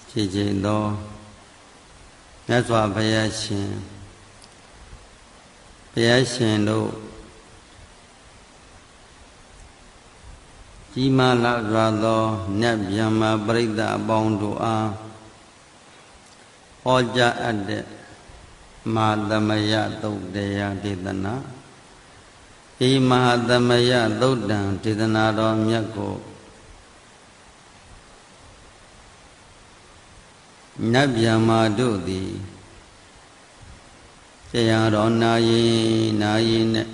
ဖြစ်ခြင်းသောမြတ်စွာဘုရားရှင်တို့ကြီးမားလာစွာသောနတ်ဗျမ္မာပရိသတ်အပေါင်းတို့အားဟောကြားအပ်တဲ့မဟာသမယသုတ်တရားဒေသနာဤမဟာသမယသုတ်တံဒေသနာတော်မြတ်ကိုနတ်ဗျမ္မာတို့သည်တရားတော်နာရင်နဲ့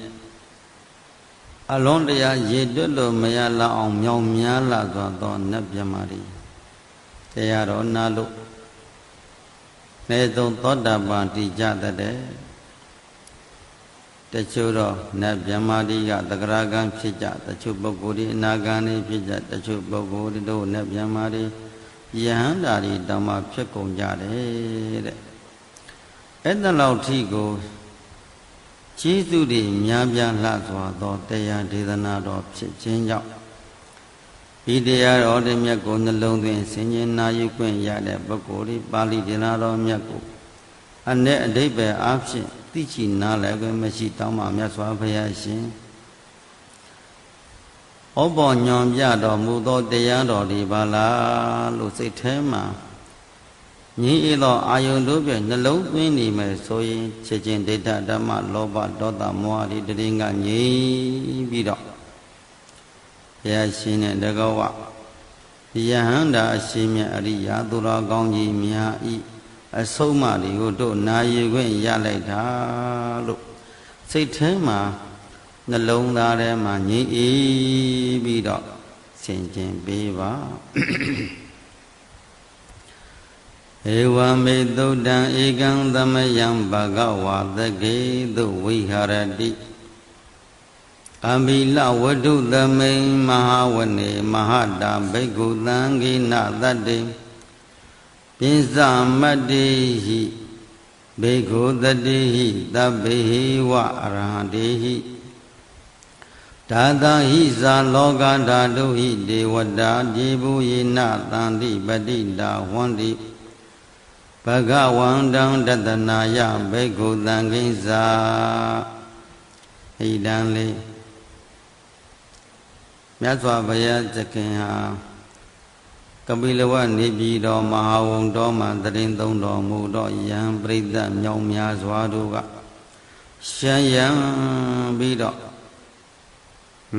အလုံးတရားရေတွက်လို့မရလောက်အောင်မြောင်များလာသောနတ်ဗျမ္မာတွေတရားတော်နာလို့နေသုံးသောတာပန်တည်ကြတဲ့တချို့တော့နတ်ဗျမ္မာတွေကသဂရကံဖြစ်ကြတချို့ပုဂ္ဂိုလ်တွေအနာဂံတွေဖြစ်ကြတချို့ပုဂ္ဂိုလ်တွေတို့နတ်ဗျမ္မာတွေယဟန္တာတွေတောင်မှဖြစ်ကုန်ကြတယ်တဲ့အဲ့ဒါလောက်ထိကိုကျေးဇူးတွေများပြားလှစွာသောတရားဒေသနာတော်ဖြစ်ခြင်းကြောင့်ဒီတရားတော်တွေမြတ်ကိုနှလုံးသွင်းဆင်ခြင်နာယူခွင့်ရတဲ့ပုဂ္ဂိုလ်တွေပါဠိဒေသနာတော်မြတ်ကိုအ내အဓိပ္ပာယ်အားဖြင့်သိချနားလည်ခွင့်မရှိတောင်းမှမြတ်စွာဘုရားရှင်ဩဘောညွန်ပြတော်မူသောတရားတော်တွေပါလားလို့စိတ်ထဲမှာညီဤသောအာယုန်တို့ဖြင့်နှလုံးသွင်းနေမယ်ဆိုရင်ချက်ချင်းဒိဋ္ဌဓမ္မလောဘဒေါသမောဟတွေတရင်ကငြိမ်းပြီးတော့ဘုရားရှင်နဲ့တကောဝယဟန္တာအရှင်မြတ်အရိယာသူတော်ကောင်းကြီးများဤအဆုံးအမတွေကိုတို့နာယူခွင့်ရလိုက်တာလို့စိတ်ထဲမှာနှလုံးသားထဲမှာငြိမ်းအေးပြီးတော့ဆင်ခြင်ပေးပါဧဝမေသုတ်တံဧကံသမယံဘဂဝါသကေသုဝိဟာရတိအဘိလဝတ္ထုသမိန်မဟာဝနေမဟာတာဘိက္ခုသံဃိနသတ္တေပိစမတ္တိဟိဘိက္ခုတတိဟိသဗ္ဗေဟိဝအရဟတေဟိဒါသဟိဇာလောကဓာတုဟိဒေဝတာဒီဘူယေနသန္တိပတိတာဝန္တိဘဂဝန္တံတတနာယဘိက္ခုသံဃိဇာဣဒံလေးမြတ်စွာဘုရားသခင်ဟာကပိလဝနေပြည်တော်မဟာဝုံတော်မှာတရင်သုံးတော်မူတော့ယံပရိသတ်မြောင်များစွာတို့ကရှမ်းရံပြီးတော့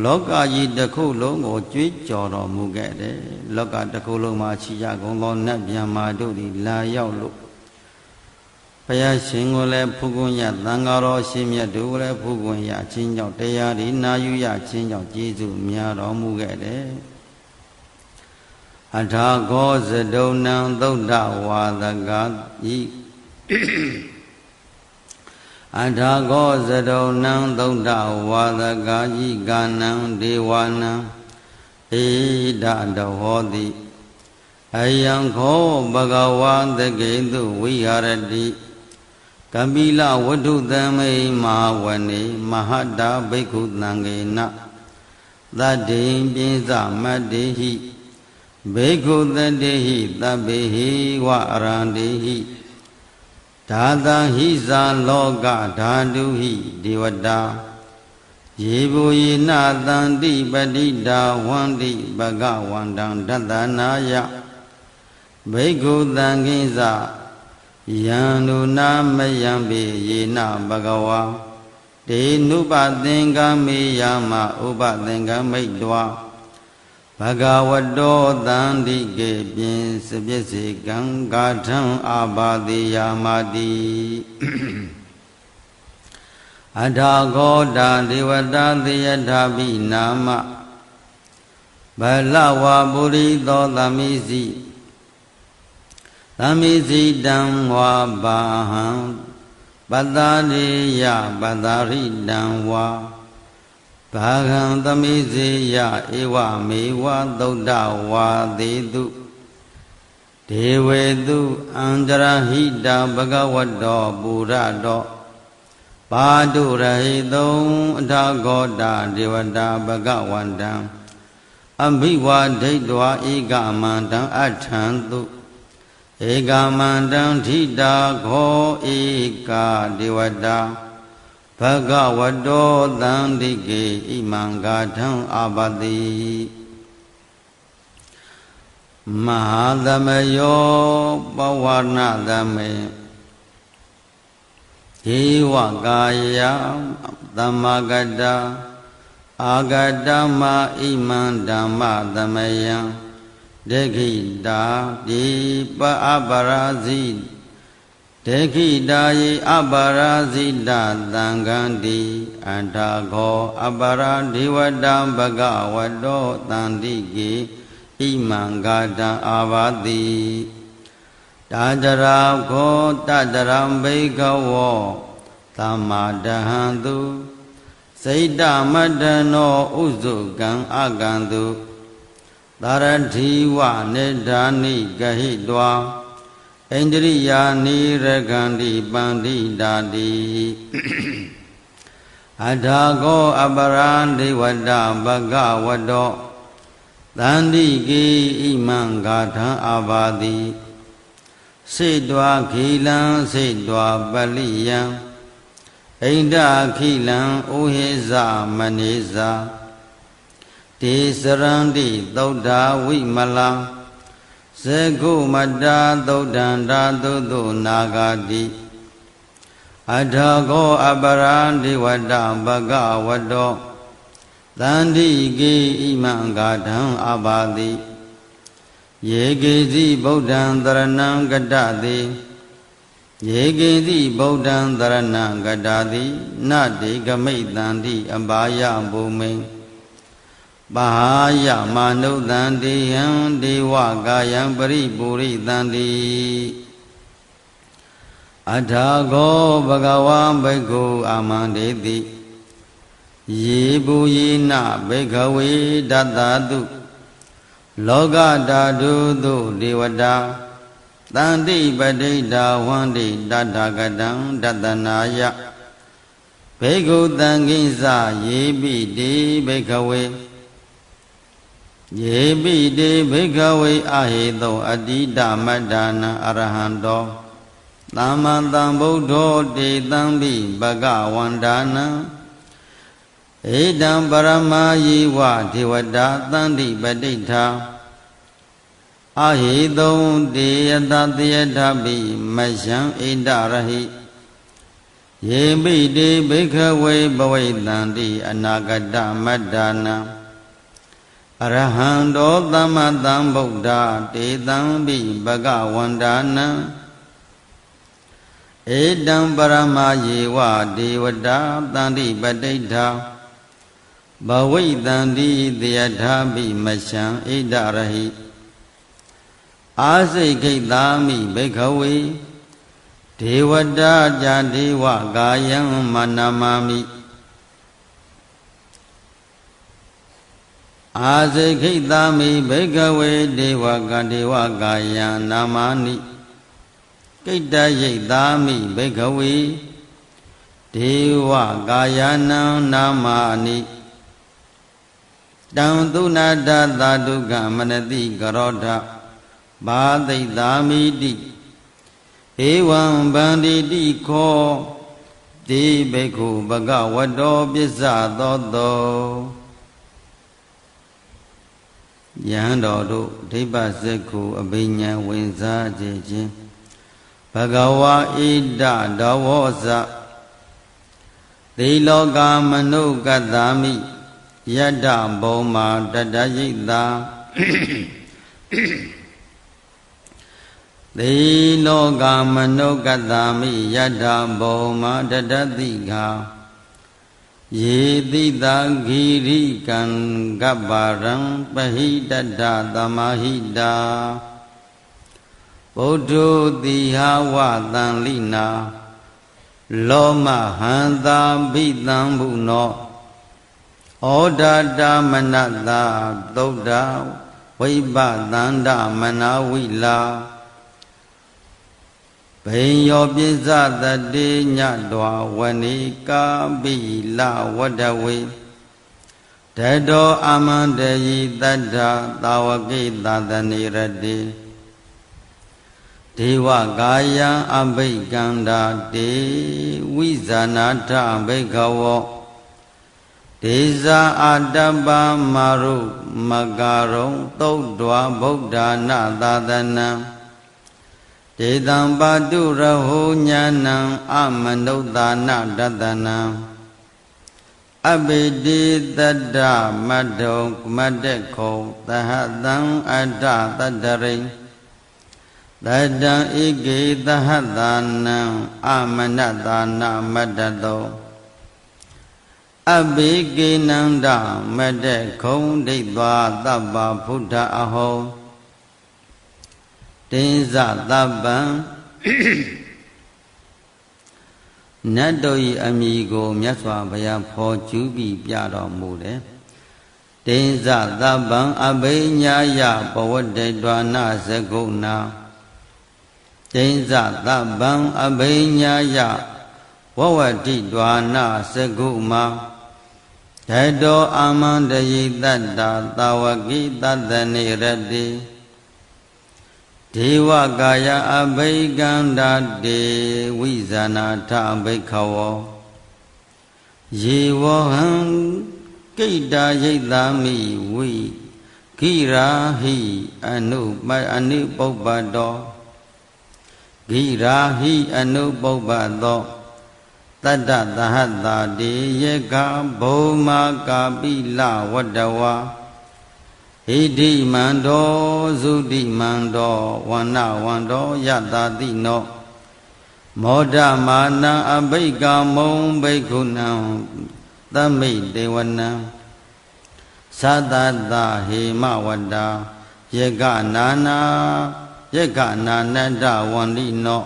လောကကြီးတစ်ခုလုံးကိုကြွေးကြော်တော်မူခဲ့တယ်လောကတစ်ခုလုံးမှာရှိကြကုန်သောနတ်ဗျမ္မာတို့သည်လာရောက်လို့ဘုရားရှင်ကိုလည်းဖူးခွင့်ရသံဃာတော်ရှင်မြတ်တို့ကိုလည်းဖူးခွင့်ရခြင်းကြောင့်တရားဒီနာယူရခြင်းကြောင့်ကျေးဇူးများတော်မူခဲ့တယ်အထာဂောဇဒုံနံသုဒ္ဓဝါဒကဤအထာဂောဇဒုံနံသုဒ္ဓဝါဒကဤကာနံဒေဝနံဣဒတဟောတိအယံခောဘဂဝါသကေတုဝိဟာရတိကပိလဝတ္ထုသမိမဟာဝနေမဟာတာဘိက္ခုသံဃေနသတ္တိပိစမတ္တိဟိဘိက္ခုတတေဟိသဗ္ဗေဟိဝအရန္တေဟိဒါသဟိဇာလောကဓာတုဟိဒေဝတာယေဘူယေနသန္တိပတိတာဝန္တိဘဂဝန္တံတတနာယဘိက္ခုသံဃိဇယံနုနာမယံပေယေနဘဂဝါဒေနုပသင်္ကမေယမဥပသင်္ကမိတ်တွာဘဂဝတောသန္တိကေပြင်စပစ္စေကံကာထံအာဘာတိယာမတိအထာဂောတာဒေဝတာသေယထာပိနာမဘလဝပုရိသောသမိစီသမိစီတံဝါဘာဟံပတ္တာရိယပတ္တာရိတံဝါဘာဂံသမိစေယဧဝမေဝသုဒ္ဓဝါသေတုဒေဝေတုအန္တရဟိတာဘဂဝတောပုရတောပါတုရဟိတုံအထာဂောတာဒေဝတာဘဂဝန္တံအဘိဝါဒိဋ္ဌဝါဧကမန္တံအထံတု ဧကမန္တံထိတာခောဧကဒေဝတာဘဂဝတောသန္တိကေဣမံဂါထံအာဘတိမဟာသမယောပဝနသမေဧဝကာယသမဂတအာဂတမဣမံဓမ္မသမယံဒေခိတာဒီပအပရာဇိဒေခိတာယေအပရာဇိတသံဃံတိအန္တာခောအပရာဒေဝတံဘဂဝတောသန္တိကေဣမံဂါတံအာဘာတိတာတရာခောတတရံဘိကဝောသမ္မာဒဟံတုစိတ္တမတ္တနောဥစုကံအကံတုသရတိဝနေဓာနိဂဟိတွာဣန္ဒရိယာနိရကန္တိပန္တိတာတိအထာကောအပရံဒေဝတာဘဂဝတောသန္တိကေဣမံဂါထံအာဘာတိစေတွာခိလံစေတွာပလိယံဣန္ဒခိလံဥဟိဇမနေဇာတေစရန္တိသုဒ္ဓဝိမလံဇဂုမတ္တာသုဒ္ဓန္တာသုသုနာဂာတိအထာကောအပရံဒေဝတာဘဂဝတောသန္တိကေဣမံဂါထံအာဘာတိယေကေစီဗုဒ္ဓံသရဏံကတတိယေကေစီဗုဒ္ဓံသရဏံကတတိနတေကမိတ်တန္တိအဘာယဘုမိံပါယမနုဿန္တိယံဒေဝကာယံပရိပုရိသန္တိအထာကောဘဂဝံဘိက္ခုအာမန္တေတိယေဘူယေနဘိက္ခဝေဒတ္တတုလောကဓာတုသုဒေဝတာတန္တိပဋိဒာဝန္တိတတ္ထကတံတတနာယဘိက္ခုသံဃိစယေပိတိဘိက္ခဝေယေပိတိဘိက္ခဝေအဟေသောအတ္တိတမတ္တာနံအရဟံတောသမ္မာသမ္ဗုဒ္ဓောတေတံပိဘဂဝန္တာနံဧတံပရမယေဝဒေဝတာသန္တိပဋိဋ္ဌာအဟေသုံတေယတသေယထပိမယံဣန္ဒရဟိယေပိတေဘိက္ခဝေဘဝိတန္တိအနာဂတမတ္တာနံအရဟံတောသမ္မာသမ္ဗုဒ္ဓတေတံပိဘဂဝန္တာနံဧတံပရမယေဝဒေဝတာသန္တိပဋိဋ္ဌာဘဝိတန္တိသေယထာပိမယံဣန္ဒရဟိအာစိတ်ခိတာမိဘိက္ခဝေဒေဝတာဇာဒေဝကာယံမနာမာမိအာစိတ်ခိတာမိဘိက္ခဝေဒေဝကာယံနာမာနိကိတ္တယိတာမိဘိက္ခဝေဒေဝကာယနံနာမာနိတံသုနာတသာဒုက္ခမနတိကရောဓဘာသိတာမိတိဧဝံဗန္တိတိခောတိဘိက္ခုဘဂဝတောပစ္စသောတောယံတော်တို့ဒိဗ္ဗစက္ခုအဘိညာဝင်စားခြင်းဘဂဝါဣဒဒဝောဇသေလောကမနုကတ္တာမိယတ္တဘုံမာတတယိတာသေလောကမနုကတ္တာမိယတ္တဘုံမာတတတိဃာယေတိတာဂိရိကံကပ္ပရံပဟိတတ္တသမဟိတာဗုဒ္ဓတိဟာဝတံလိနာလောမဟန္တာဘိတံဘုနောဩဒတာမနတာသုဒ္ဓဝိပသန္တမနာဝိလာဘိညောပိစ္ဆတတေညတောဝနိကာပိလဝတ္တဝေတတောအမန္တယိတတ္ထသာဝကိသတနေရတိ ဒေဝကာယံအဘိကန္တာတေဝိဇာနာထဘိခဝောဒေဇာအတ္တပမာရုမကာရုံသုတ်တော်ဗုဒ္ဓနာသာသနံဒေတံပါတုရဟုညာဏံအမနုဿာနတတနံအဘိတိတတ္တမတ္တုမတ္တခောသဟတံအတ္တတတ္တရိတတံဧကေသဟတာနံအမနတာနာမတ္တတောအဘိကေနန္ဒမတ္တခုံဒိဋ္ဌာသဗ္ဗဗုဒ္ဓအဟောတင်းဇသဗ္ဗံနတ်တို့၏အမိကိုမြတ်စွာဘုရားဖော်ကျူးပြီးပြတော်မူတယ်တင်းဇသဗ္ဗံအဘိညာယပဝတ္တေတွာနာဇဂုဏတင်းဇသဗ္ဗံအဘိညာယဝဝတိတွာနာဇဂုမဓတောအာမန္တယိတတ္တာသာဝကိတတ္တနေရတိဒေဝကာယအဘိကန္တာတေဝိဇာနာထဘိခဝောယေဝဟံကိတ္တာယိတ္တာမိဝိခိရာဟိအနုပုပ္ပတောခိရာဟိအနုပုပ္ပတောတတ္တသဟတာတေယေကဘုံမာကာပိလဝတ္တဝါဣတိမန္တောသုတိမန္တောဝန္နဝန္တောယတာတိနောမောဒမာနအဘိကမုံဘိက္ခုနံသမိတေဝနံသတ္တတဟေမဝတ္တာယေကနာနာနတ္တဝန္တိနော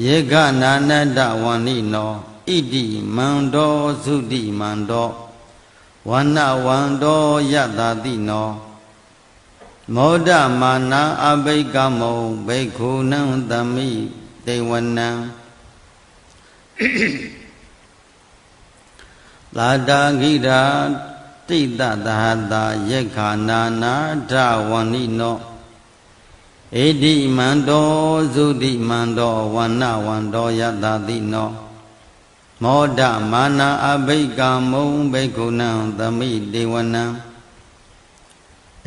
ယေကနာနတ္တဝန္တိနောဣတိမန္တောသုတိမန္တောဝန္နဝန္တောယတာတိနောမောဒမာနာအဘိကမုံဘိက္ခုနံသမိတေဝနံသာတာဂိရာတိတသဟတာယေခာနာနာထဝန္တိနောဣတိမန္တောသုတိမန္တောဝန္နဝန္တောယတာတိနောမောဒမာနာအဘိကမုံဘိက္ခုနံသမိတေဝနံ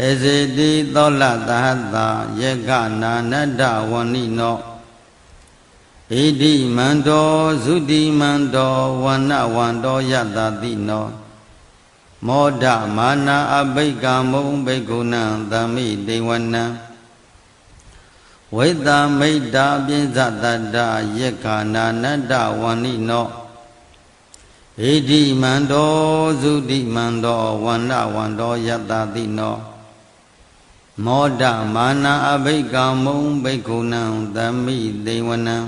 ဧစေတိသောလသဟတာယေကနာနတ္တဝန္တိနောဣတိမန္တောသုတိမန္တောဝန္နဝန္တောယတာတိနောမောဒမာနာအဘိကမုံဘိက္ခုနံသမိတေဝနံဝိတမိတ်တာပိဇတတ္တယေကနာနတ္တဝန္တိနောဣတိမန္တောသုတိမန္တောဝန္နဝန္တောယတာတိနောမောဒမာနာအဘိကမုံဘိက္ခုနံသမိတေဝနံ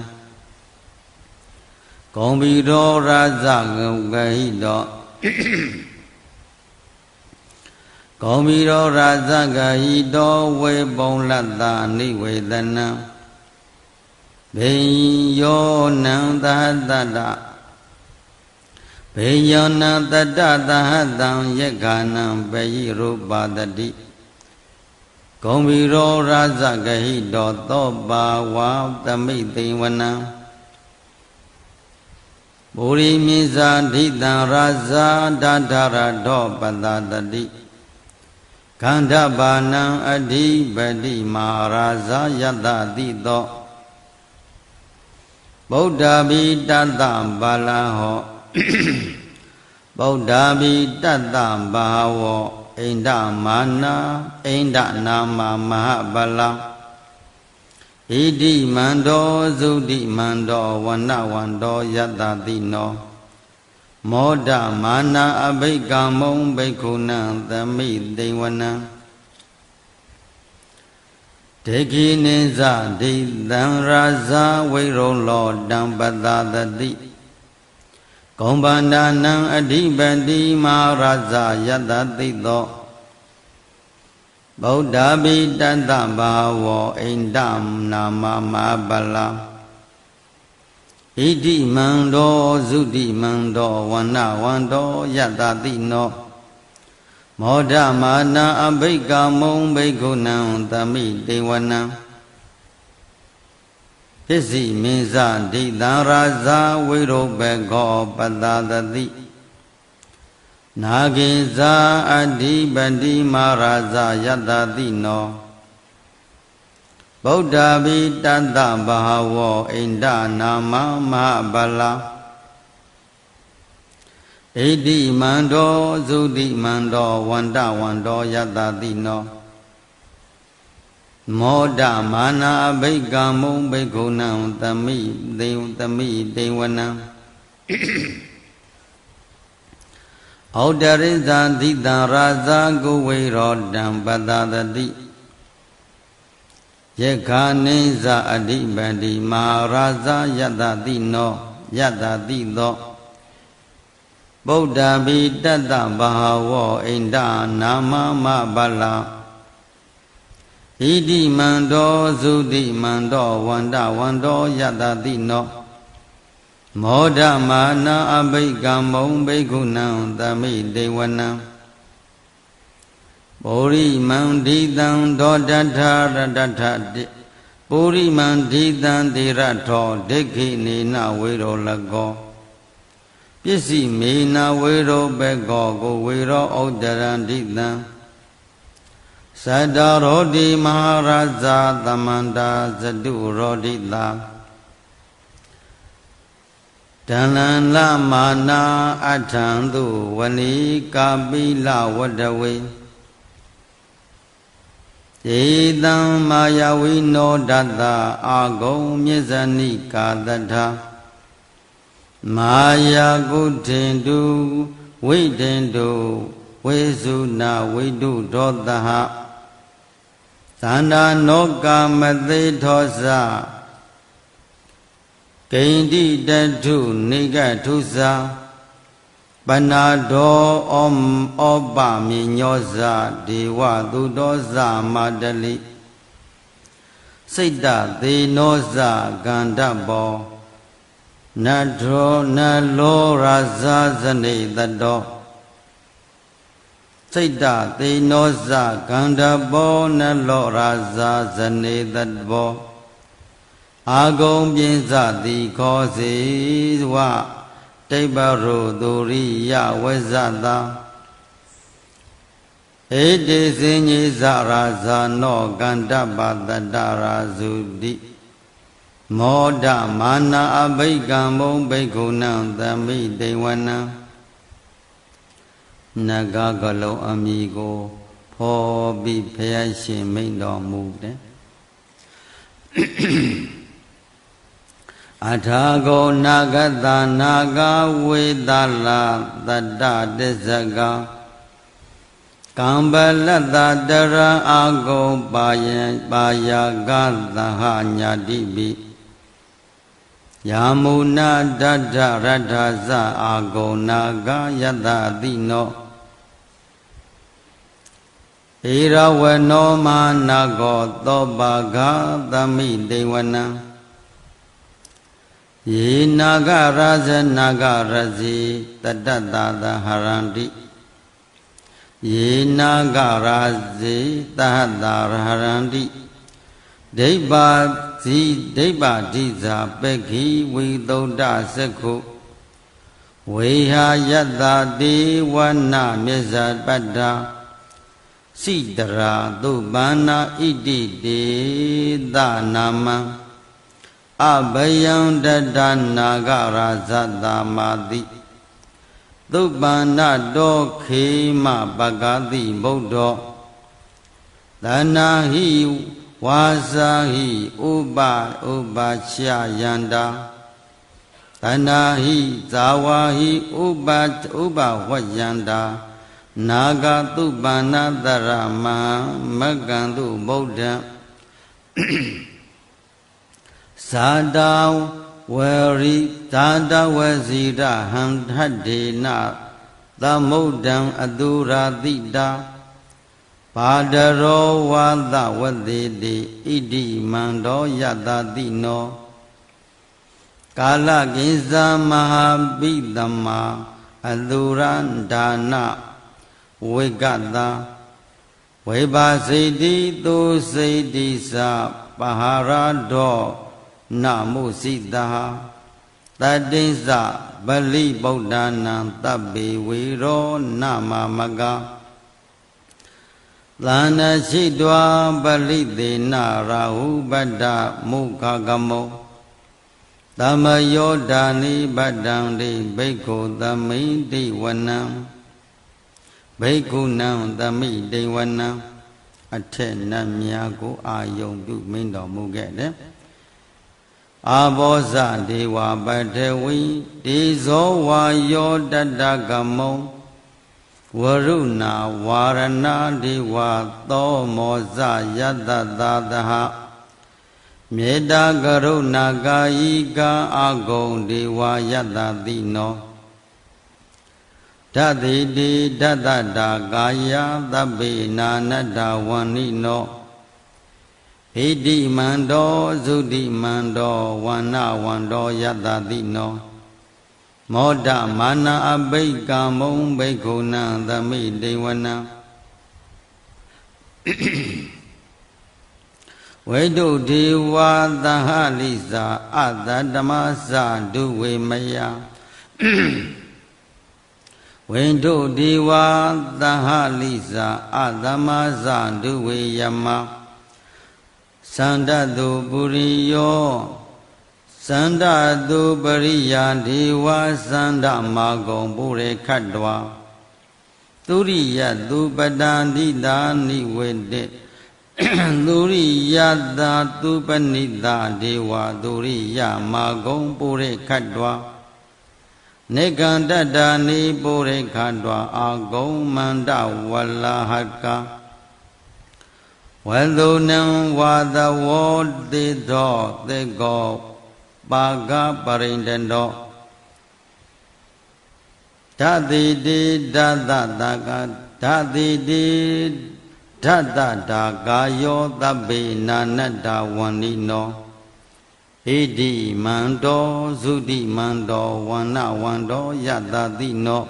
ဂုံဘီရောရာဇဂုဂဟိတောဂုံဘီရောရာဇဂဟိတောဝေပုံလတ္တနိဝေဒနံဘေယောနံသဟတတ္တဘေယောနံတတ္တသဟတံယေခာနံပေယိရူပတတိဂုံဘီရောရာဇဂဟိတောသောပါဝါသမိတေဝနံဘူရိမိဇာဓိတံရာဇာဒဓရတောပတတတိခန္ဓဘာနံအဓိပတိမာရာဇာယတတိတောဗုဒ္ဓဘိတတ္တဘာလဟောဗုဒ္ဓဘိတတ္တဘာဝောဣန္ဒမာနာဣန္ဒနာမမဟာဗလံဣတိမန္တောသုတိမန္တောဝန္နဝန္တောယတတိနောမောဒမာနာအဘိကမုံဘိက္ခုနံသမိတေဝနံဒေခိနိဇဒိတံရာဇဝိရုံလောတံပတသတိဂုံဗန္ဒနံအဓိပတိမာရာဇယတတိသောဗုဒ္ဓဘိတတ္တဘာဝောဣန္ဒနာမမဗလံဣတိမန္တောသုတိမန္တောဝန္နဝန္တောယတတိနောမောဒမာနာအဘိကမုံဘိက္ခုနံသမိတေဝနံ စ္စည်းမင်းစဒိတံရာဇာဝိရုပ္ပကောပတသတိနာဂိဇာအဓိပတိမဟာရာဇာယတတိနောဗုဒ္ဓဘိတတ္တဘာဝောအိန္ဒနာမမဟာဗလာဣတိမန္တောသုတိမန္တောဝန္တဝန္တောယတတိနောမောဒမာနာအဘိကမုံဘိက္ခုနံသမိတေဝနံဩဒရိဇာတိတံရာဇာကုဝေရောတံပတသတိယက္ခာနိဇာအဓိပတိမဟာရာဇာယတတိနောယတတိသောဗုဒ္ဓဘိတတ္တဘာဝောအိန္ဒနာမမဗလာဣတိမန္တောသုတိမန္တောဝန္တဝန္တောယတတိနောမောဒမာနာအဘိကမုံဘိက္ခုနံသမိတေဝနံပုရိမန္တိတံဒောတထရတထတိပုရိမန္တိတံတိရထောဒိဋ္ဌိနေနဝေရောလကောပစ္စည်းမေနဝေရောဘကောကိုဝေရောဩဒရန္တိတံသတ္တရောတိမဟာရာဇာသမန္တာဇတုရောတိတာတဏ္ဍလမာနာအထံသူဝဏီကာပိလဝတ္တဝေဧတံမာယဝိနောဒတ္တအာဂုံမြစ္ဆနိကာတထမာယာကုထေတုဝိတေတုဝေစုနာဝိတုဒောတဟသန္တာနောကာမသေထောဇဂိန္တိတထုနိကထုဇာပနာဒောဩပမိညောဇဒေဝသူတောဇမတလိစိတ်တသေနောဇကန္တဘောနထောနလောရာဇာဇနေတတောစိတ်တသေနောဇကန္တဘောနလောရာဇာဇနေတတောအာဂုံပြင်းစသည်ခောစေဝတိပရုသူရိယဝဇ္ဇတာဣတိစဉ္ညိဇရာဇာနောကန္တပတတ္တရာဇုတိမောဒမာနာအဘိကံမုံဘိက္ခုနံသမိတေဝနံနဂကလုံးအမိကိုဖော်ပြီးဘုရားရှင်မိန့်တော်မူတယ်အထာဂောနာဂတနာဂဝေတလာတတ္တတစ္ဆကကံပလတ္တတရအာဂောပါယာကသဟညာတိပိယာမုနာတတ္ထရထဇအာဂောနာဂယတတိနောဧရဝနောမာနာဂောသောပါဂသမိတေဝနံယေနာဂရာဇနာဂရဇိတတ္တတာသဟရန္တိယေနာဂရာဇိတဟတရဟရန္တိဒိဗ္ဗဇိဒိဗ္ဗဓိဇာပက္ခိဝိသုဒ္ဓစက္ခုဝေဟာယတ္တတိဝနမြစ္ဆပတ္တာစိတရာသုပန္နာဣတိတေသနာမံအဘယံတတနာဂရာဇတမာတိသုပန္နတောခေမပဂတိဗုဒ္ဓောသနာဟိဝါစာဟိဥပချယန္တာသနာဟိဇာဝါဟိဥပဝယန္တာနာဂသုပန္နတရမမကံတုဗုဒ္ဓံဇာတာဝရိဇာတဝစီရဟံထဒေနသမုဒ္ဒံအတုရာတိတာပါဒရောဝါသဝတိတိဣတိမန္တောယတတိနောကာလကိဉ္စမဟာပိတမအတုရန္ဒာနဝိကတဝေဘာစိတိသူစိတိသပဟာရဒော na mu sita tatinsa bali buddhana tabbi viro nama maga lana chidwa bali dena rahu bada mukha gamo Tamayodani badandi bhikkhu tamiti vanam bhikkhu nam tamiti vanam အထက်နတ်များကိုအာယုံပြုမင်းတော်မူခဲ့တယ်အာဘောဇဒေဝပတဝီဒေဇောဝါယောတတကမောဝရုဏဝါရဏဒေဝသောမောဇယတသာသဟမေတ္တာကရုဏာကာယိကာအဂုံဒေဝယတတိနောဓာတိတိဓတ္တတာကာယသဗ္ဗေနာနတ္တဝန္နိနောဣတိမန္တောသုတိမန္တောဝန္နဝန္တောယတတိနောမောဒမာနအဘိကံမုံဘိက္ခုနံသမိတေဝနံဝိတုဒေဝသဟလိစာအတ္တဓမ္မသဒုဝေမယဝိတုဒေဝသဟလိစာအတ္တမသဒုဝေယမသန္တတုပုရိယောသန္တတုပရိယာဒေဝသန္တမာဂုံပုရေခတ္တဝသုရိယသူပတန္တိတာနိဝေတေသုရိယတာသူပနိတာဒေဝသုရိယမာဂုံပုရေခတ္တဝနေကန္တတာနိပုရေခတ္တဝအာဂုံမန္တဝလဟကဝသုနံဝါသဝောတေသောသေကောပါကပရိန္တတောဓာတိတိဓာတတကဓာတိတိဓာတတာကာယောသဗ္ဗေနာနတ္တဝန္နိနောဣတိမန္တောသုတိမန္တောဝန္နဝန္တောယတတိနော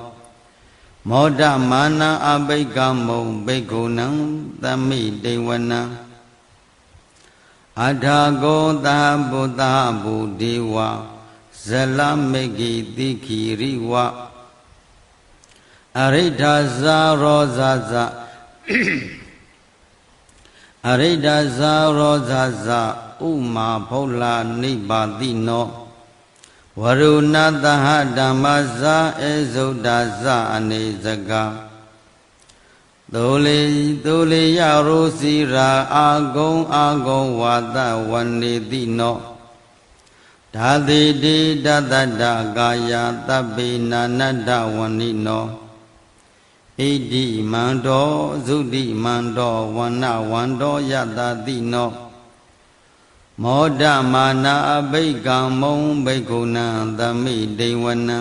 မောဒမာနအဘိကမုံဘိက္ခုနံသမိတေဝနံအထာကောသဗုဒ္ဓဗုဒေဝဇလမေကိတိခိရိဝအရိဋ္ဌဇာရောဇဇအရိဋ္ဌဇာရောဇဇဥမာဖုလာနိဗ္ဗာတိနောဝရုဏသဟဓမ္မဇာဧဇုဒ္ဒဇအနေစကသုလေယရောစီရာအာဂုံဝါဒဝနေတိနောဓာတိတိဓတ္တတကာယသဗ္ဗေနာနတ္တဝန္နိနောဣတိမန္တောသုတိမန္တောဝန္နဝန္တောယတတိနောမောဒမာနာအဘိကံမုံဘိက္ခုနံသမိတေဝနံ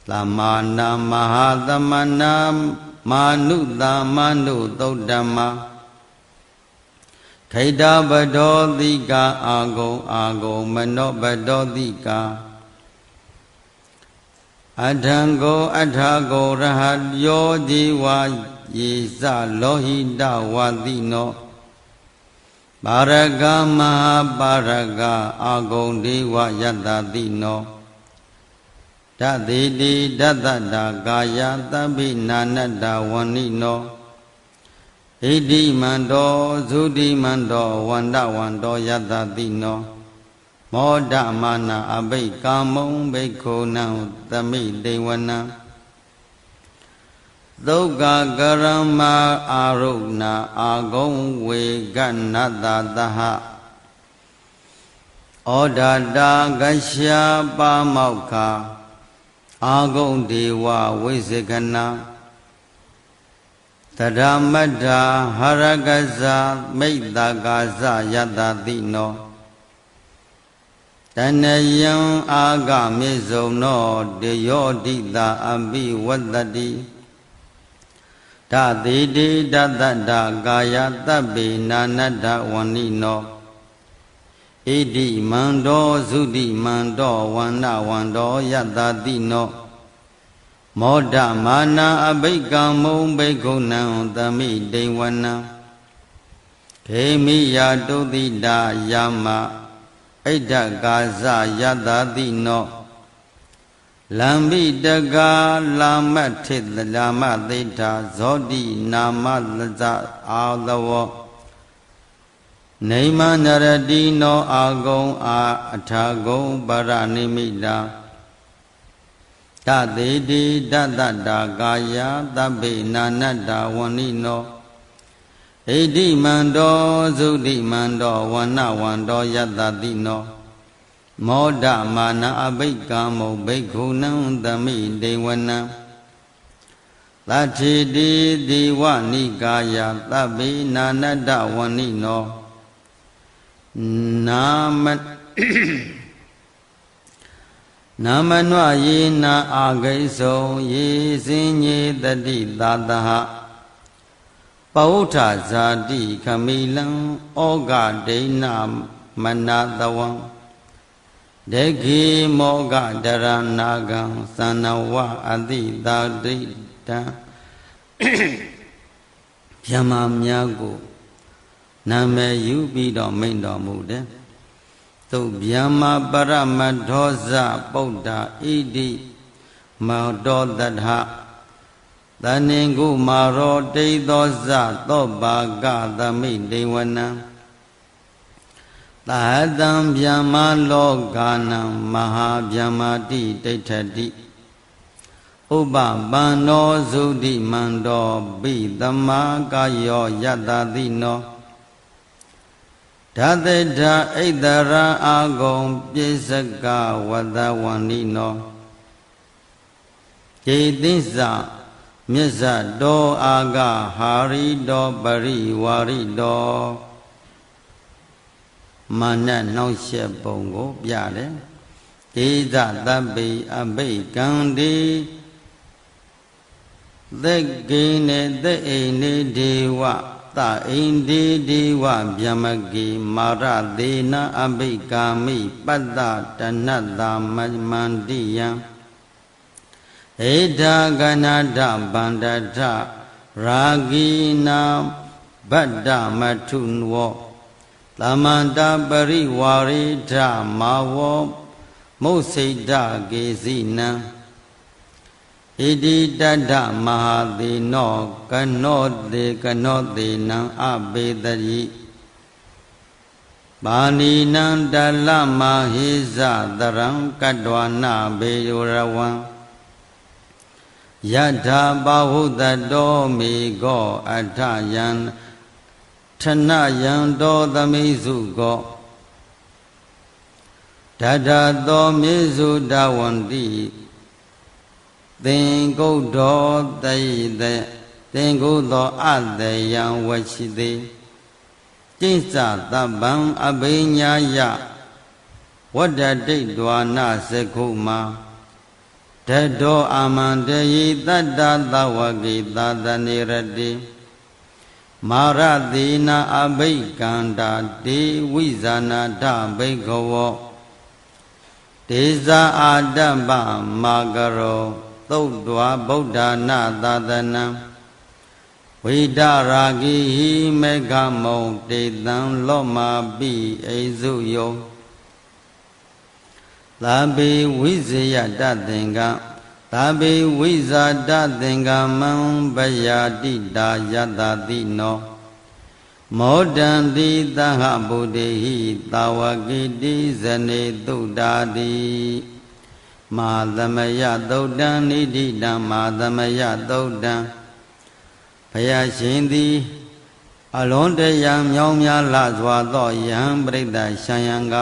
သမနာမဟာသမနာမာနုသမနုသုတ်တမခိတပတောတိကာအာဂုံမနောပတောတိကာအထံကိုအထာကိုရဟယောဇီဝယေစလောဟိတဝတိနောပါရကမဟာပါရကအာဂုံဒေဝယတတိနောဓာတိတိဓတ္တတာကာယသဗ္ဗိနာနတ္တဝန္နိနောဣတိမန္တောသုတိမန္တောဝန္တဝန္တောယတတိနောမောဒမာနအဘိကာမုံဘိက္ခုနံသမိတေဝနံသုက္ကကရမအာရုဏအာဂုံဝေကနတသဟဩဒတာကရှာပါမောက္ခအာဂုံဒေဝဝိစေကနာတရမတ္ထာဟရကဇာမိတ်တကာဇယတတိနောတဏယံအာဂမေဇုံနောတေယောဒိတာအပိဝတ္တိဓာတိတိဓတ္တတာကာယသဗ္ဗေနာနတ္တဝန္နိနောဣတိမန္တောသုတိမန္တောဝန္နဝန္တောယတတိနောမောဒမာနာအဘိကံမုံဘိက္ခုနံသမိတေဝနံခေမိယတုတိတာယမ ဣဒ္ဓကာဇယတတိနောလံပိတကာလာမထေတလာမသိထာဇောတိနာမလဇအာသဝနေမနရတိနောအာဂုံအာအထာဂုံပရနိမိတာတသေတိတတ္တာကာယသဗ္ဗေနာနတ္တဝဏိနောဣတိမန္တောသုတိမန္တောဝဏဝန္တောယတတိနောမောဒမာနအဘိက္ကမောဘိက္ခုနံသမိဒေဝနံသတ္ထေတိဒီဝနိကာယသဗ္ဗေနာနတ္တဝဏိနောနာမနွယေနာအာဂိသောယေစင်ညေတတိသာတဟပဝဋ္ဌဇာတိခမိလံဩဃဒိဏမနတဝံဒေခိမောဃဒရနာဂံသန္နဝအတိတာတိတံဗျမများကိုနာမည်ယူပြီးတော့မိန့်တော်မူတယ်သုဗျမပရမဒောဇပုဒ္ဓဣတိမောတောတထသနင်္ကုမာရောတိသောဇသောပါကသမိဒေဝနံသာတံဗျမလောကနံမဟာဗျမတိဒိဋ္ဌတိဥပပန္နောသုတိမန္တောဘိသမကာယောယတတိနောဓာတေဓာဣတရာအာဂုံပိစကဝတဝန္နိနောကျေသိစ္စမြစ္ဆတောအာဂဟာရိတောပရိဝါရိတောမာနနှောင့်ယှက်ပုံကိုပြတယ်ဒေသသဗ္ဗေအဘိကံတိသက်ကိနေသက်အိနေဒေဝသအိန္ဒေဒေဝဗျမကေမာရသေနအဘိကာမိပတ္တတဏတ္တမမန္တိယံဧထာကနာဒဗန္တထရာဂိနာဗတ္တမထုနဝသမန္တပရိဝါရိထမာဝောမုစိတ္တကေစီနံဣတိတတ္ထမဟာသေနောကနောသေနံအဘေတရိပါဏိနံတလမဟိဇတရံကတ္တဝနာဘေယောရဝံယထာဘာဟုတတောမေကောအထယံထနယံတောသမိစုကောဒတ္ထသောမေစုတဝန္တိသင်္ကုတ်တော်တိတေသင်္ကုတ်သောအတေယံဝရှိတိကိစ္စသဗ္ဗံအဘိညာယဝတ္တတိဒွာနစကုမာတတောအာမန္တယိတတ္တသဝကိသတနေရတိမာရတိနာအဘိကန္တာတေဝိဇာနာထဘိခဝောဒေဇာအာတပ္ပမာကရောသုတ်တွာဗုဒ္ဓနာသာသနံဝိဒရာဂိဟိမေဃမုံတေတံလောမာပိအိစုယောသာဘေဝိဇယတသင်္ကသာဘေဝိဇာတသင်္ကမံဗယာတိတာယတတိနောမောဒံတိသဟဗုဒိဟိသာဝကိတိဇနေတုဒ္ဓာတိမာသမယသုတ်တံနိဒိတံမာသမယသုတ်တံဘုရားရှင်သည်အလွန်တရာမြောင်းများလှစွာသောယဟန်ပရိသတ်ရှံယံက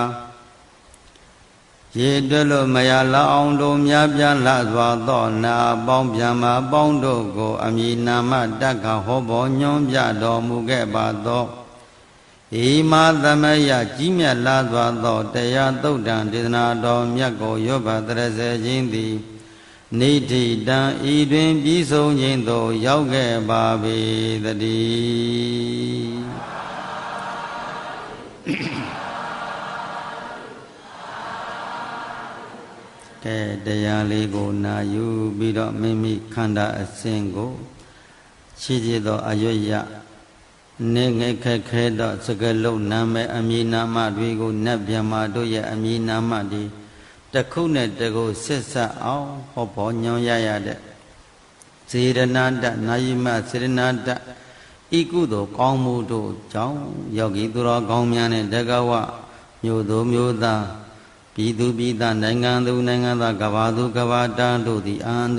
ရေတွက်လို့မရလောက်အောင်တို့များပြားလှစွာသောနာပေါင်းဗျမပေါင်းတို့ကိုအမည်နာမတက္ကဟောပေါ်ညွှန်ပြတော်မူခဲ့ပါသောဤမာသမယကြီးမြတ်လာစွာသောတရားသုတ်တံဒေသနာတော်မြတ်ကိုရောဘတရစေခြင်းသည်နိဋ္ဌိတံဤတွင်ပြီးဆုံးခြင်းသို့ရောက်ခဲ့ပါပေသတည်းကဲတရားလေးကိုနာယူပြီးတော့မိမိခန္ဓာအစဉ်ကိုရှိသေးသောအရွတ်ရ နေငယ်ခက်ခဲတော့စကလုံးနာမည်အမည်နာမတွေကိုနတ်ဗျမတို့ရဲ့အမည်နာမတွေတစ်ခုနဲ့တစ်ခုဆက်ဆက်အောင်ဟောပေါ်ညွှန်ရရတဲ့စေရနာတနာယိမစေရနာတဤကုသိုလ်ကောင်းမှုတို့ကြောင့်ယောဂီသူတော်ကောင်းများနဲ့တက္ကဝမြို့သူမြို့သားပြည်သူပြည်သားနိုင်ငံသူနိုင်ငံသားကဘာသူကဘာတာတို့သည်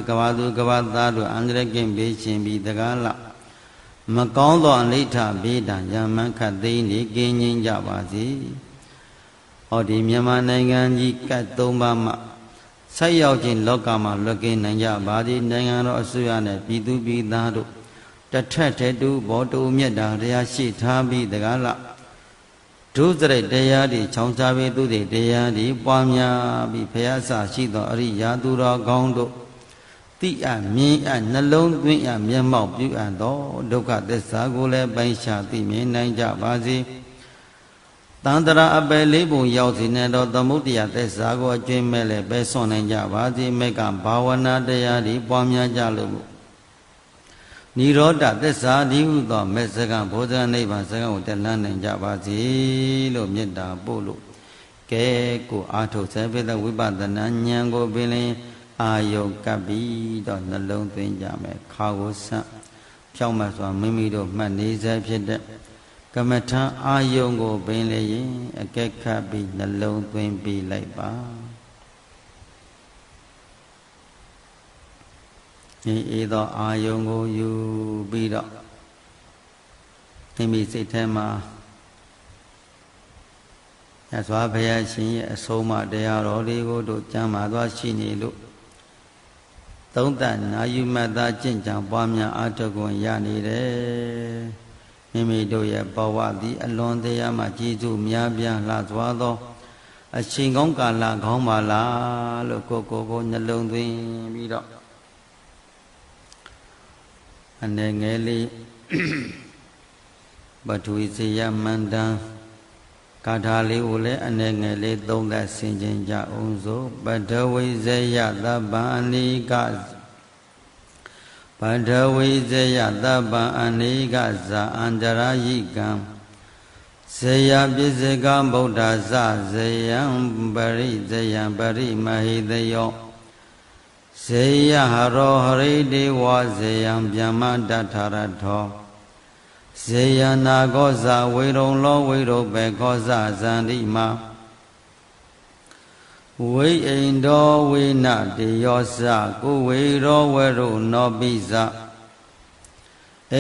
ကဘာသူကဘာသားတို့အန္တရာယ်ကင်းဘေးရှင်ပြီးတကားလမကောင်းသောအနိဋ္ဌဘေးဒဏ်ရမန်းခတ်သိမ်းနေကင်းငြိမ်းကြပါစေ။ဟောဒီမြန်မာနိုင်ငံကြီးကတ်၃ပါးမှဆက်ရောက်ခြင်းလောကမှာလွတ်ကင်းနိုင်ကြပါစေ။နိုင်ငံတော်အစိုးရနဲ့ပြည်သူပြည်သားတို့တထက်တဲ့တူဘောတူမြတ်တာတရားရှိထားပြီးတကားလဒုစရိုက်တရားတွေချောင်းစားပြီးသူတွေတရားတွေပွားများပြီးဖျားဆရှိသောအရိယာသူတော်ကောင်းတို့တိအမြင်အနှလုံးသွင်းအမျက်မှောက်ပြုအပ်သောဒုက္ခသစ္စာကိုလည်းပိုင်းခြားသိမြင်နိုင်ကြပါစေတန်တရာအပယ်လေးပုံရောက်စီနေသောသမုဒ္ဒရာသစ္စာကိုအကျဉ်းမဲ့လည်းပဲဆွနိုင်ကြပါစေမေကဘာဝနာတရားတွေပွားများကြလို့နိရောဓသစ္စာဒီဟုသောမေစကံဘုဇနိဗ္ဗာန်စကံကိုတက်လှမ်းနိုင်ကြပါစေလို့မေတ္တာပို့လို့ကဲကိုအာထုတ်ဆဲပိသဝိပဿနာဉာဏ်ကိုပင်လင်အာယုကပ်ပြီးတော့နှလုံးသွင်းကြမယ်ခါကိုဆန့်ဖြောင်းမှစွာမိမိတို့မှတ်နေစေဖြစ်တဲ့ကမ္မထအာယုကိုပင်လေရင်အကဲခတ်ပြီးနှလုံးသွင်းပြီးလိုက်ပါဤသောအာယုကိုယူပြီးတော့မိမိစိတ်ထဲမှာရသော်ဘုရားရှင်ရဲ့အဆုံးအမတရားတော်လေးကိုတို့ကျမ်းမာသွားရှိနေလို့သုံးသပ်နာယူမှတ်သားကျင့်ကြံပွားများအားထုတ်ခွင့်ရနေတယ်မိမိတို့ရဲ့ဘဝသည်အလွန်တရာမှကျေးဇူးများပြားလှစွာသောအချိန်ကောင်းကာလကောင်းပါလားလို့ကိုနှလုံးသွင်းပြီးတော့အနေငယ်လေးပထဝီဇေယမန္တံဂါထာလေးကိုလည်းအနေငယ်လေးသုံးသပ်ဆင်ခြင်ကြအောင်စို့ပထဝီဇေယသဗ္ဗအနိကပထဝီဇေယသဗ္ဗအနိကဇာအန္တရာယိကံဇေယပစ္စကဗုဒ္ဓဇဇေယံပရိဇေယံပရိမဟိတယောဇေယဟရောဟရိတေဝဇေယံဗျမတထရထောဇေယနာကောဇဝေရုံလောဝေရုပေကောဇဇန္တိမဝိအိန္ဒောဝိနတေယောဇကိုဝေရောဝေရုနောပိဇ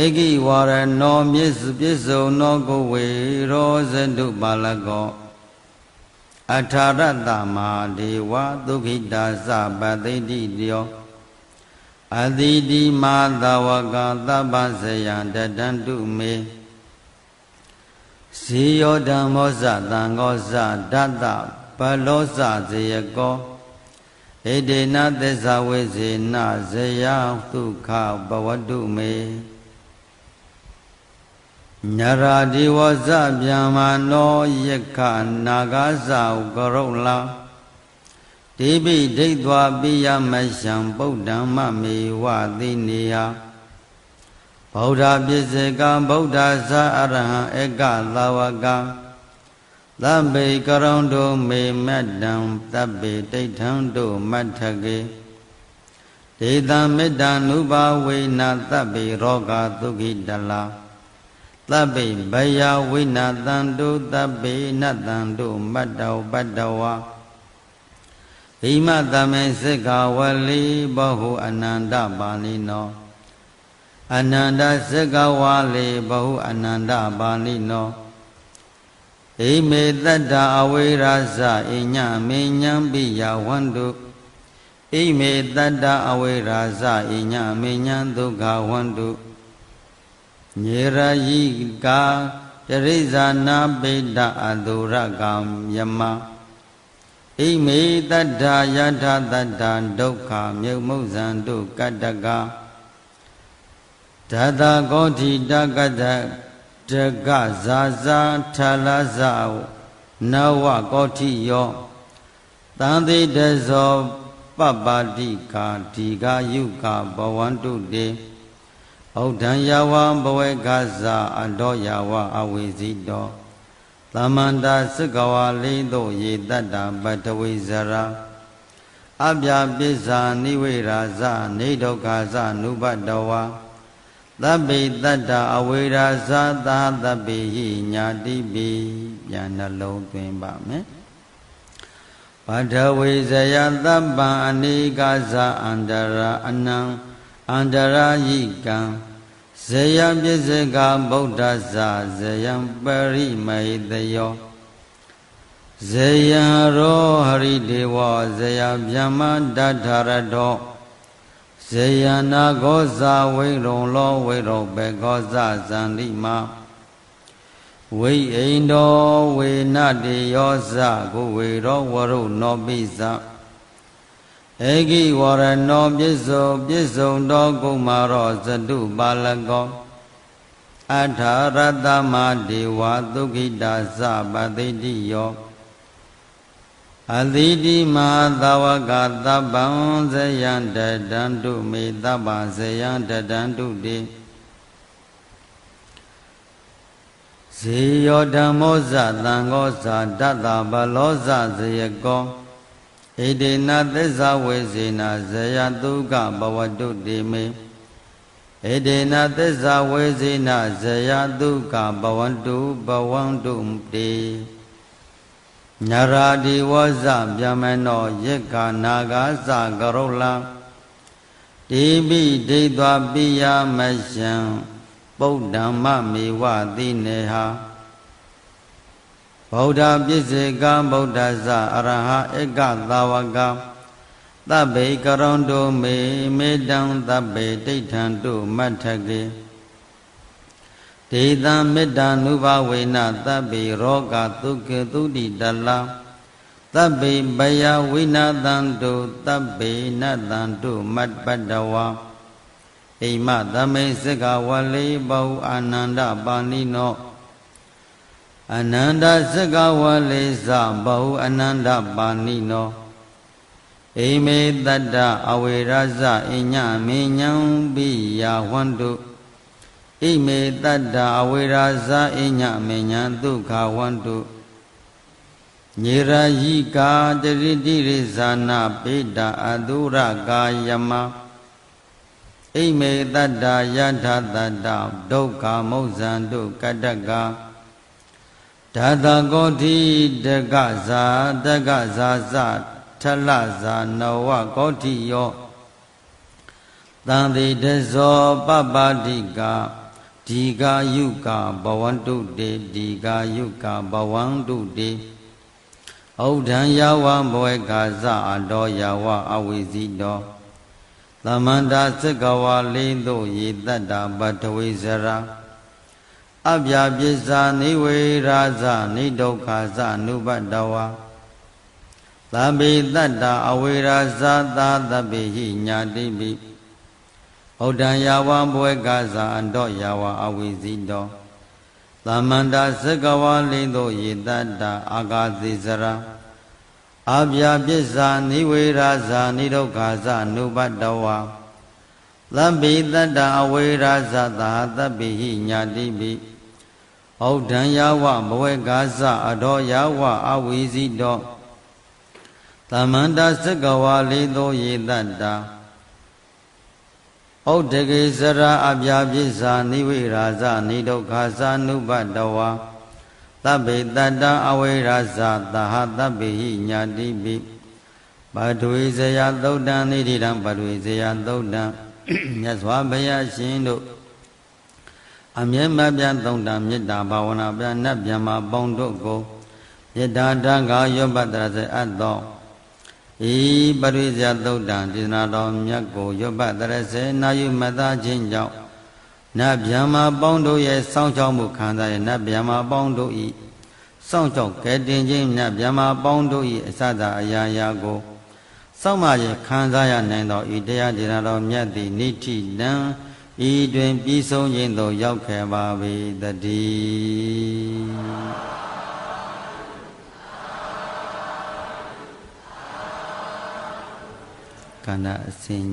ဧကိဝရနောမြစ္စုပစ္စုံနောကိုဝေရောဇတုပါလကောအထာရတမဒေဝဒုခိတာသပတိတိတယောအတိတိမာသဝကသဗ္ဗဇယံတတံတုမေဇေယောဓမ္မောဇသံဃောဇဒတ္တဘလောဇဇေယကောဣတေနသစ္စာဝိဇေနဇယဒုက္ခဘဝတုမေညရာဒီဝဇဗျာမနောယက္ခနာဂဇာကရုလာတိပိဒိဋ္ဌဝပိယမရှံဗုဒ္ဓံမမေဝသိနေယဗုဒ္ဓပစ္စေကဗုဒ္ဓဇာအရဟံဧကသာဝကသဗ္ဗေကရုံတုမေမတ္တံသဗ္ဗေတိဋ္ဌံတုမတ္ထကေဒေသမေတ္တ ानु ဘာဝေနသဗ္ဗေရောဂဒုက္ခိတလာသဗ္ဗေဘယဝိနသံတုသဗ္ဗေနတံတုမတ္တောပတ္တဝါဣမတမေစက္ခဝလိဘဟုအနန္တပါဏိနောအနန္တစက္ခဝါလိဘဟုအနန္တပါဏိနောဣမေတတ္တအဝိရာဇဣညမေညံပိယဝန္တုဣမေတတ္တအဝိရာဇဣညမေညံဒုက္ခဝန္တုညေရယိကာပရိဇာနာပိတ္တအတုရကံယမဣမေတတ္တယထတတ္တဒုက္ခမြုပ်မုဇံတုကတ္တကဓာတကောဋိတကတ္တတကဇာဇာထလဇာနဝကောဋိယောတံတိတဇောပပ္ပတိကာဒီဃယုကဘဝန္တုတေ ဩဒံယဝဘဝေကဇာအတောယဝအဝိဇိတောသမန္တာစကဝါလိသောယေတတ္တပတဝိဇရာအပြပစ္စာနိဝေရာဇနေဒုက္ခဇနုပတ္တဝါသဗ္ဗေတတ္တအဝေရာဇသာသဗ္ဗေဟိညာတိပိပြန်နှလုံးသွင်းပါမယ်ပတဝိဇယသဗ္ဗံအနိကာဇအန္တရာအနံအန္တရာယိကံဇယံပစ္စကဗုဒ္ဓဇဇယံပရိမေတယောဇယံရောဟရိဒေဝဇယဗျမ္မတထရတောဇယနာကောဇဝိရုံလောဝိရုဘေကောဇဇန္တိမဝိအိန္ဒောဝေနတေယောဇကိုဝေရောဝရုနောပိဇဧကိဝရနောပစ္စုပစ္စုံတော်ကုမာရောဇတုပါလကောအထာရတမဒေဝသုခိတာဇပတိတိယောအတိတိမဟာသဝကသဗ္ဗံဇယံတတံတုမေသဗ္ဗဇယံတတံတုတိဇေယောဓမ္မောဇသံဃောဇတတ္တဗလောဇဇယကောဣတိနသစ္စာဝေစေနာဇယတုကဘဝတုတိမေဣတိနသစ္စာဝေစေနာဇယတုကဘဝန္တုဘဝန္တုတိညာရာဒီဝဇဗျမနောယက္ခနာဂသကရုလံတိပိဒိဋ္ဌပိယမရှံပုဒ္ဓမ္မမေဝတိနေဟာဗုဒ္ဓပစ္စေကဗုဒ္ဓဇအရဟဧကသာဝကသဗ္ဗေကရုံတုမေမေတံသဗ္ဗေဒိဋ္ဌံတုမတ္ထကေဒေသမေတ္တာနုဘဝေနသဗ္ဗေရောဂသုခေသုတိတလသဗ္ဗေဘယဝိနာသံတုသဗ္ဗေနတံတုမတ္ပတ္တဝါအိမသမိစကဝလေဘောအာနန္ဒပါဏိနောအနန္တစကဝလေသဘောအနန္တပါဏိနောအိမေတတ္တအဝေရဇအညမေညံပိယဝန္တုဣမေတတ္တအဝေရာဇအညမေညံဒုက္ခဝန္တုညေရယိကာတရိတိရိဇာနာပေတာအတုရကာယမဣမေတတ္တယထတတ္တဒုက္ခမုဇ္ဇံတုကတ္တကဓာတကောတိတကဇာတကဇာဇထလဇာနဝကောတိယောသံတိတဇောပပတိကာဒီကာယုကာဘဝန္တုတေဒီကာယုကာဘဝန္တုတေဩဒံယဝဘဝေကာဇအတောယဝအဝိဇိတောသမန္တာစကဝါလိသောယေတတ္တပတဝိဇရာအပြပစ္စာနိဝေရာဇနိဒုက္ခဇနုပတ္တဝါသဗ္ဗေတတ္တအဝေရာဇသာသဗ္ဗေဟိညာတိပိဩဒံယဝဘဝေကဇာအတောယဝအဝိဇိတောသမန္တာစကဝါလိသောယေတတ္တအာဂာတိစရာအပြပစ္စာနိဝေရာဇနိဒုက္ခဇနုပတ္တဝါသဗ္ဗေတတ္တအဝေရာဇသာသဗ္ဗေဟိညာတိပိဩဒံယဝဘဝေကဇအတောယဝအဝိဇိတောသမန္တာစကဝါလိသောယေတတ္တဩဒကေစရာအပြပစ္စာနိဝေရာဇနိဒုက္ခဇနုပတ္တဝါသဗ္ဗေတတ္တအဝေရာဇသဟသဗ္ဗေဟိညာတိပိပထဝီဇယသုတ်တံနိဋ္ဌိတံပထဝီဇယသုတ်တံမြတ်စွာဘုရားရှင်တို့အမြဲမပြတ်သုံးတံမေတ္တာဘာဝနာပြနတ်ဗျမပေါင်းတို့ကိုမေတ္တာတံဃာယောပတ္တရစေအပ်သောဤပရိဇယသုတ်တံဒေသနာတော်မြတ်ကိုယောပတ္တရစေနာယူမသာခြင်းကြောင့်နတ်ဗျမပေါင်းတို့ရဲ့စောင့်ရှောက်မှုခံစားရနတ်ဗျမပေါင်းတို့ဤစောင့်ရှောက်ကဲတင်ခြင်းနတ်ဗျမပေါင်းတို့ဤအစသာအရာရာကိုစောင့်မရခံစားရနိုင်သောဤတရားဒေသနာတော်မြတ်သည်နိဋ္ဌိတံဤတွင်ပြီးဆုံးခြင်းသို့ရောက်ခဲ့ပါ၏တည်းကန္နာအစဉ်